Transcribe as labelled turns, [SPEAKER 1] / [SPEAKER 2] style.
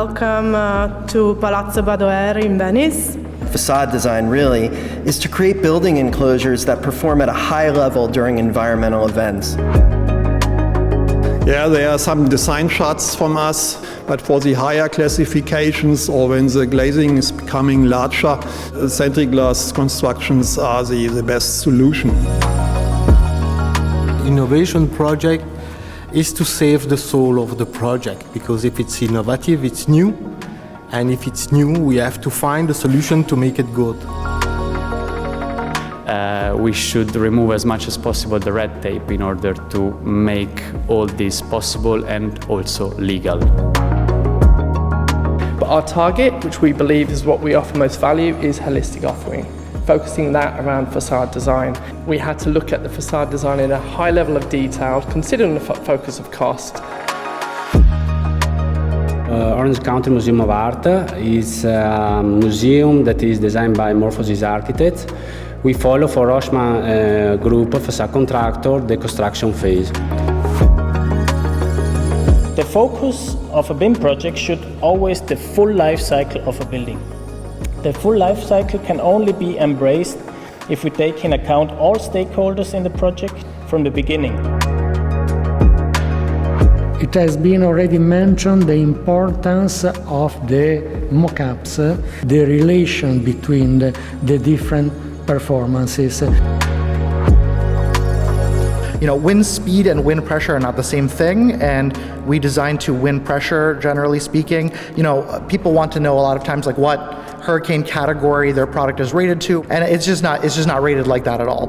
[SPEAKER 1] welcome to Palazzo Badoer in Venice.
[SPEAKER 2] Facade design really is to create building enclosures that perform at a high level during environmental events.
[SPEAKER 3] Yeah, there are some design charts from us, but for the higher classifications or when the glazing is becoming larger, sentry glass constructions are the best solution.
[SPEAKER 4] Innovation project is to save the soul of the project, because if it's innovative, it's new. And if it's new, we have to find a solution to make it good.
[SPEAKER 5] We should remove as much as possible the red tape in order to make all this possible and also legal.
[SPEAKER 6] But our target, which we believe is what we offer most value, is holistic offering, focusing that around facade design. We had to look at the facade design in a high level of detail, considering the focus of cost.
[SPEAKER 7] Orange County Museum of Art is a museum that is designed by Morphosis architects. We follow for Rochman Group, facade contractor, the construction phase.
[SPEAKER 8] The focus of a BIM project should always be the full life cycle of a building. The full life cycle can only be embraced if we take in account all stakeholders in the project from the beginning.
[SPEAKER 9] It has been already mentioned the importance of the mock-ups, the relation between the different performances.
[SPEAKER 10] Wind speed and wind pressure are not the same thing, and we design to wind pressure, generally speaking. People want to know a lot of times what hurricane category their product is rated to, and it's just not rated like that at all.